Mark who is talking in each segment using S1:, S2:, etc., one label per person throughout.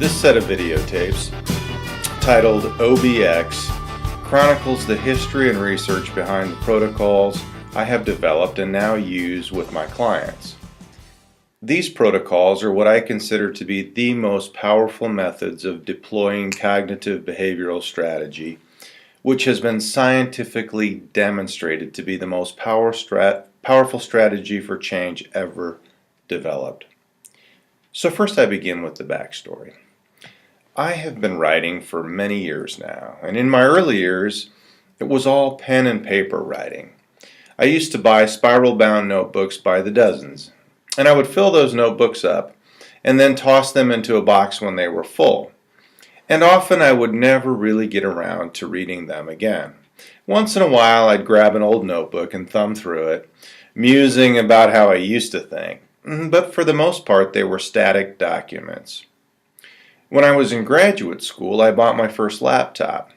S1: This set of videotapes, titled OBX, chronicles the history and research behind the protocols I have developed and now use with my clients. These protocols are what I consider to be the most powerful methods of deploying cognitive behavioral strategy, which has been scientifically demonstrated to be the most powerful strategy for change ever developed. So first I begin with the backstory. I have been writing for many years now, and in my early years it was all pen and paper writing. I used to buy spiral-bound notebooks by the dozens, and I would fill those notebooks up and then toss them into a box when they were full. And often I would never really get around to reading them again. Once in a while I'd grab an old notebook and thumb through it, musing about how I used to think. But for the most part they were static documents. When I was in graduate school I bought my first laptop.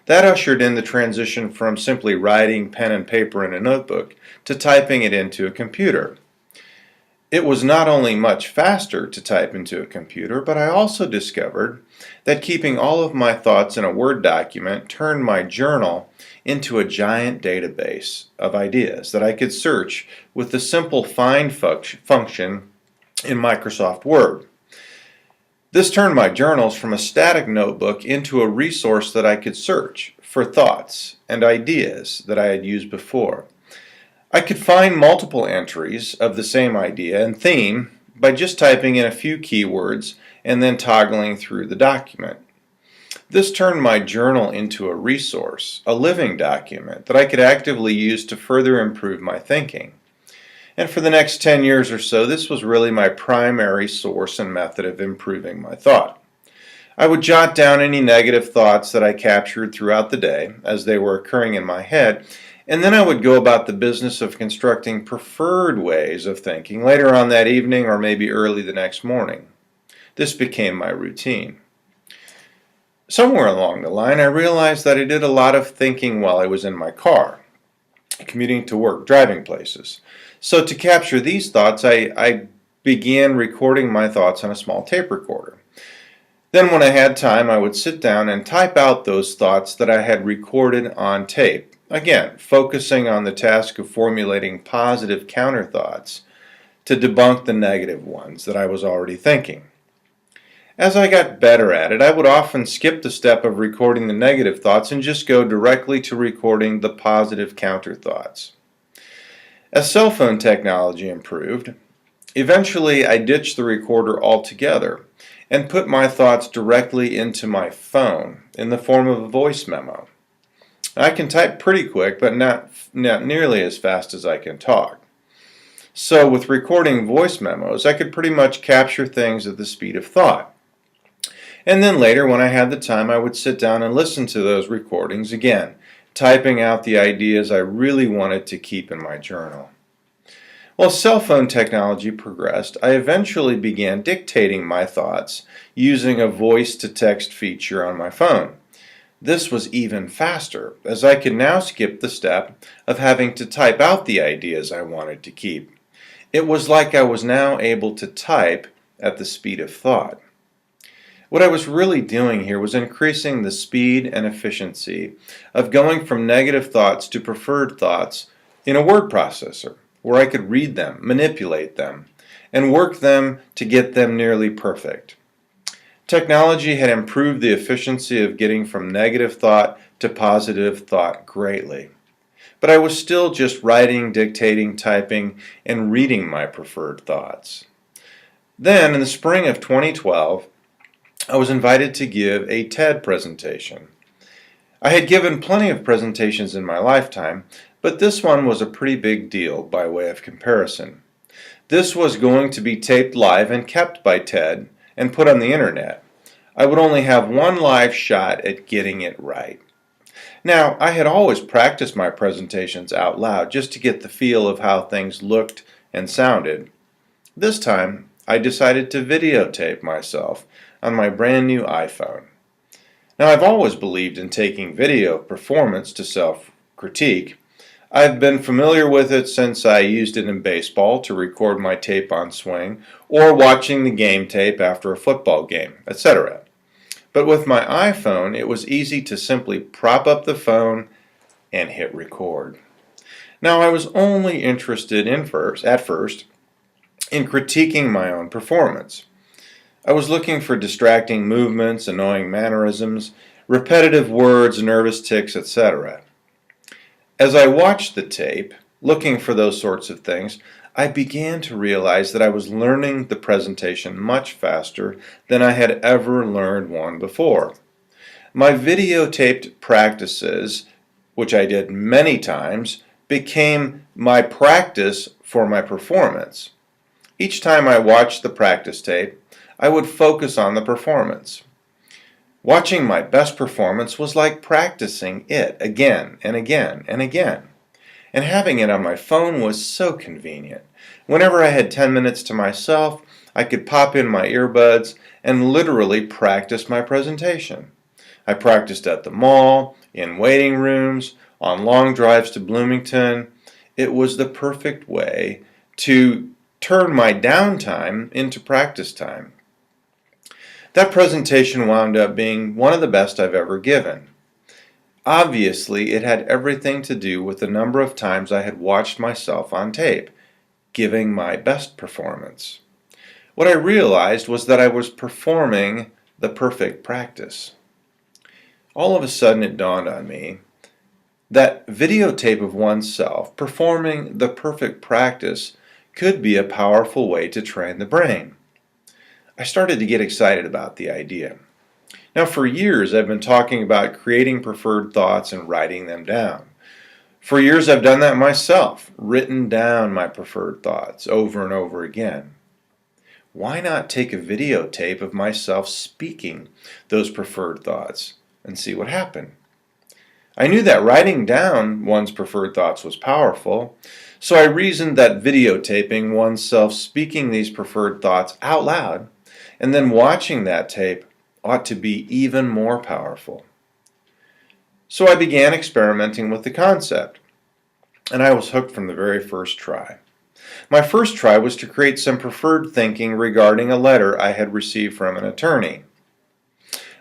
S1: That ushered in the transition from simply writing pen and paper in a notebook to typing it into a computer. It was not only much faster to type into a computer, but I also discovered that keeping all of my thoughts in a Word document turned my journal into a giant database of ideas that I could search with the simple find function in Microsoft Word. This turned my journals from a static notebook into a resource that I could search for thoughts and ideas that I had used before. I could find multiple entries of the same idea and theme by just typing in a few keywords and then toggling through the document. This turned my journal into a resource, a living document that I could actively use to further improve my thinking. And for the next 10 years or so, this was really my primary source and method of improving my thought. I would jot down any negative thoughts that I captured throughout the day as they were occurring in my head, and then I would go about the business of constructing preferred ways of thinking later on that evening or maybe early the next morning. This became my routine. Somewhere along the line I realized that I did a lot of thinking while I was in my car, commuting to work, driving places. So to capture these thoughts I began recording my thoughts on a small tape recorder. Then when I had time I would sit down and type out those thoughts that I had recorded on tape. Again, focusing on the task of formulating positive counter thoughts to debunk the negative ones that I was already thinking. As I got better at it, I would often skip the step of recording the negative thoughts and just go directly to recording the positive counter thoughts. As cell phone technology improved, eventually I ditched the recorder altogether and put my thoughts directly into my phone in the form of a voice memo. I can type pretty quick, but not nearly as fast as I can talk. So with recording voice memos, I could pretty much capture things at the speed of thought. And then later, when I had the time, I would sit down and listen to those recordings again, typing out the ideas I really wanted to keep in my journal. While cell phone technology progressed, I eventually began dictating my thoughts using a voice-to-text feature on my phone. This was even faster, as I could now skip the step of having to type out the ideas I wanted to keep. It was like I was now able to type at the speed of thought. What I was really doing here was increasing the speed and efficiency of going from negative thoughts to preferred thoughts in a word processor, where I could read them, manipulate them, and work them to get them nearly perfect. Technology had improved the efficiency of getting from negative thought to positive thought greatly. But I was still just writing, dictating, typing, and reading my preferred thoughts. Then, in the spring of 2012, I was invited to give a TED presentation. I had given plenty of presentations in my lifetime, but this one was a pretty big deal by way of comparison. This was going to be taped live and kept by TED and put on the internet. I would only have one live shot at getting it right. Now, I had always practiced my presentations out loud just to get the feel of how things looked and sounded. This time, I decided to videotape myself on my brand new iPhone. Now, I've always believed in taking video performance to self-critique. I've been familiar with it since I used it in baseball to record my tape on swing or watching the game tape after a football game, etc. But with my iPhone, it was easy to simply prop up the phone and hit record. Now, I was only interested at first in critiquing my own performance. I was looking for distracting movements, annoying mannerisms, repetitive words, nervous tics, etc. As I watched the tape, looking for those sorts of things, I began to realize that I was learning the presentation much faster than I had ever learned one before. My videotaped practices, which I did many times, became my practice for my performance. Each time I watched the practice tape, I would focus on the performance. Watching my best performance was like practicing it again and again and again. And having it on my phone was so convenient. Whenever I had 10 minutes to myself, I could pop in my earbuds and literally practice my presentation. I practiced at the mall, in waiting rooms, on long drives to Bloomington. It was the perfect way to turn my downtime into practice time. That presentation wound up being one of the best I've ever given. Obviously, it had everything to do with the number of times I had watched myself on tape, giving my best performance. What I realized was that I was performing the perfect practice. All of a sudden it dawned on me that videotape of oneself performing the perfect practice could be a powerful way to train the brain. I started to get excited about the idea. Now, for years I've been talking about creating preferred thoughts and writing them down. For years I've done that myself, written down my preferred thoughts over and over again. Why not take a videotape of myself speaking those preferred thoughts and see what happened? I knew that writing down one's preferred thoughts was powerful, so I reasoned that videotaping oneself speaking these preferred thoughts out loud and then watching that tape ought to be even more powerful. So I began experimenting with the concept, and I was hooked from the very first try. My first try was to create some preferred thinking regarding a letter I had received from an attorney.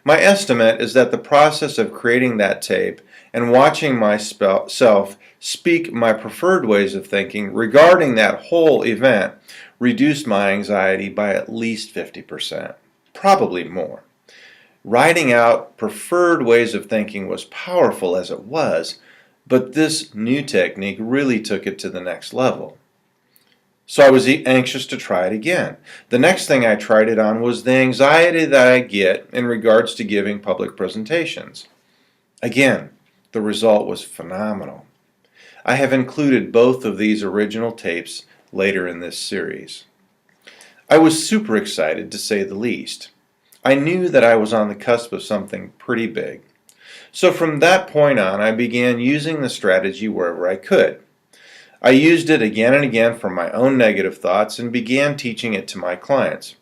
S1: My estimate is that the process of creating that tape and watching myself speak my preferred ways of thinking regarding that whole event reduced my anxiety by at least 50%, probably more. Writing out preferred ways of thinking was powerful as it was, but this new technique really took it to the next level. So I was anxious to try it again. The next thing I tried it on was the anxiety that I get in regards to giving public presentations. Again, the result was phenomenal. I have included both of these original tapes later in this series. I was super excited, to say the least. I knew that I was on the cusp of something pretty big. So from that point on, I began using the strategy wherever I could. I used it again and again for my own negative thoughts and began teaching it to my clients.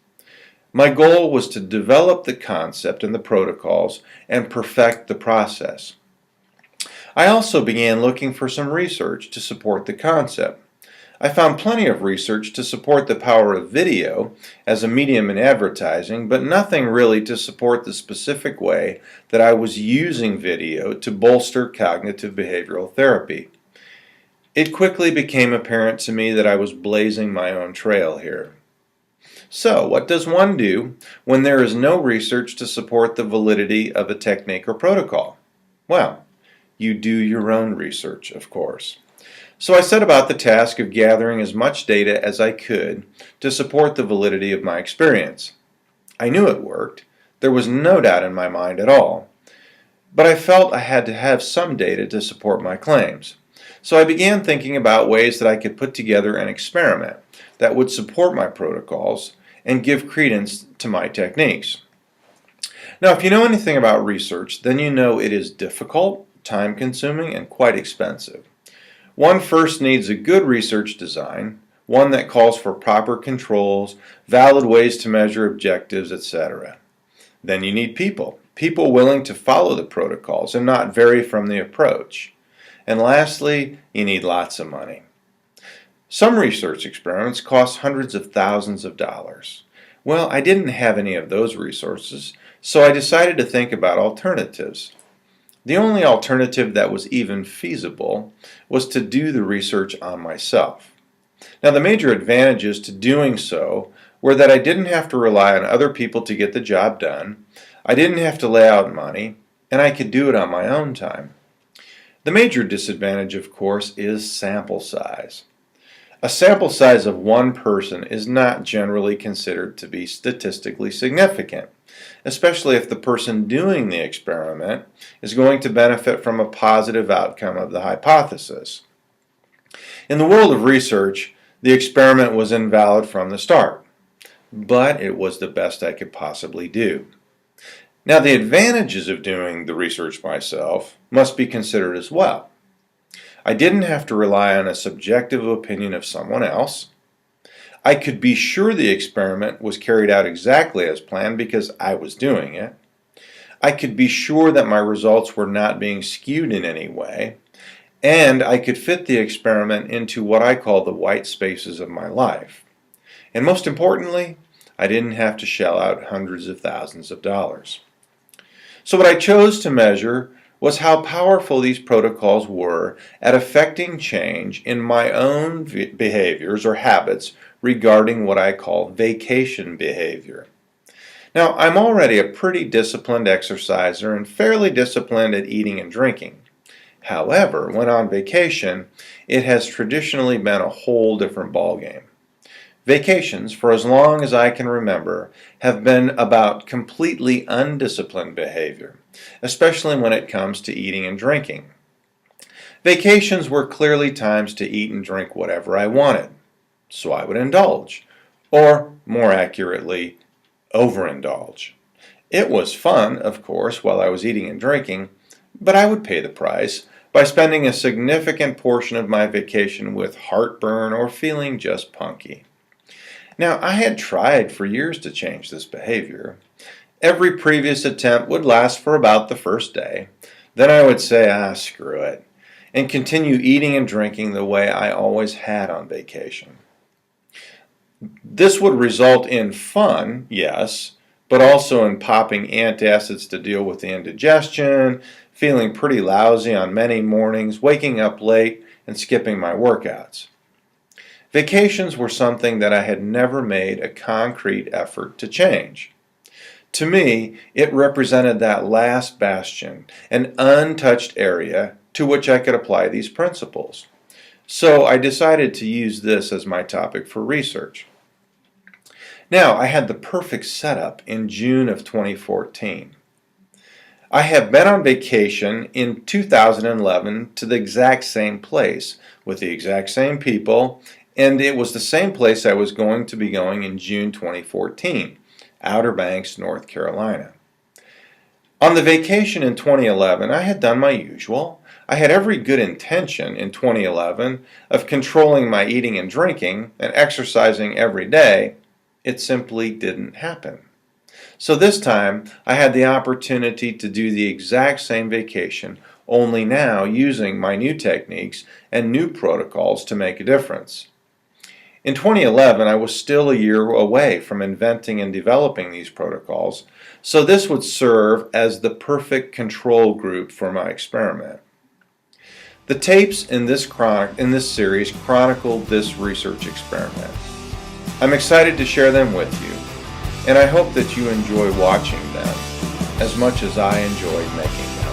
S1: My goal was to develop the concept and the protocols and perfect the process. I also began looking for some research to support the concept. I found plenty of research to support the power of video as a medium in advertising, but nothing really to support the specific way that I was using video to bolster cognitive behavioral therapy. It quickly became apparent to me that I was blazing my own trail here. So, what does one do when there is no research to support the validity of a technique or protocol? Well, you do your own research, of course. So I set about the task of gathering as much data as I could to support the validity of my experience. I knew it worked. There was no doubt in my mind at all. But I felt I had to have some data to support my claims. So I began thinking about ways that I could put together an experiment that would support my protocols and give credence to my techniques. Now, if you know anything about research, then you know it is difficult, time-consuming, and quite expensive. One first needs a good research design, one that calls for proper controls, valid ways to measure objectives, etc. Then you need people willing to follow the protocols and not vary from the approach. And lastly, you need lots of money. Some research experiments cost hundreds of thousands of dollars. Well, I didn't have any of those resources, so I decided to think about alternatives. The only alternative that was even feasible was to do the research on myself. Now, the major advantages to doing so were that I didn't have to rely on other people to get the job done, I didn't have to lay out money, and I could do it on my own time. The major disadvantage, of course, is sample size. A sample size of one person is not generally considered to be statistically significant, especially if the person doing the experiment is going to benefit from a positive outcome of the hypothesis. In the world of research, the experiment was invalid from the start, but it was the best I could possibly do. Now, the advantages of doing the research myself must be considered as well. I didn't have to rely on a subjective opinion of someone else. I could be sure the experiment was carried out exactly as planned because I was doing it. I could be sure that my results were not being skewed in any way. And I could fit the experiment into what I call the white spaces of my life. And most importantly, I didn't have to shell out hundreds of thousands of dollars. So what I chose to measure was how powerful these protocols were at affecting change in my own behaviors or habits regarding what I call vacation behavior. Now, I'm already a pretty disciplined exerciser and fairly disciplined at eating and drinking. However, when on vacation, it has traditionally been a whole different ballgame. Vacations, for as long as I can remember, have been about completely undisciplined behavior, especially when it comes to eating and drinking. Vacations were clearly times to eat and drink whatever I wanted, so I would indulge, or more accurately, overindulge. It was fun, of course, while I was eating and drinking, but I would pay the price by spending a significant portion of my vacation with heartburn or feeling just punky. Now, I had tried for years to change this behavior. Every previous attempt would last for about the first day. Then I would say, screw it, and continue eating and drinking the way I always had on vacation. This would result in fun, yes, but also in popping antacids to deal with the indigestion, feeling pretty lousy on many mornings, waking up late, and skipping my workouts. Vacations were something that I had never made a concrete effort to change. To me, it represented that last bastion, an untouched area to which I could apply these principles. So I decided to use this as my topic for research. Now, I had the perfect setup in June of 2014. I have been on vacation in 2011 to the exact same place, with the exact same people, and it was the same place I was going to be going in June 2014, Outer Banks, North Carolina. On the vacation in 2011, I had done my usual. I had every good intention in 2011 of controlling my eating and drinking and exercising every day. It simply didn't happen. So this time, I had the opportunity to do the exact same vacation, only now using my new techniques and new protocols to make a difference. In 2011, I was still a year away from inventing and developing these protocols, so this would serve as the perfect control group for my experiment. The tapes in this series chronicle this research experiment. I'm excited to share them with you, and I hope that you enjoy watching them as much as I enjoyed making them.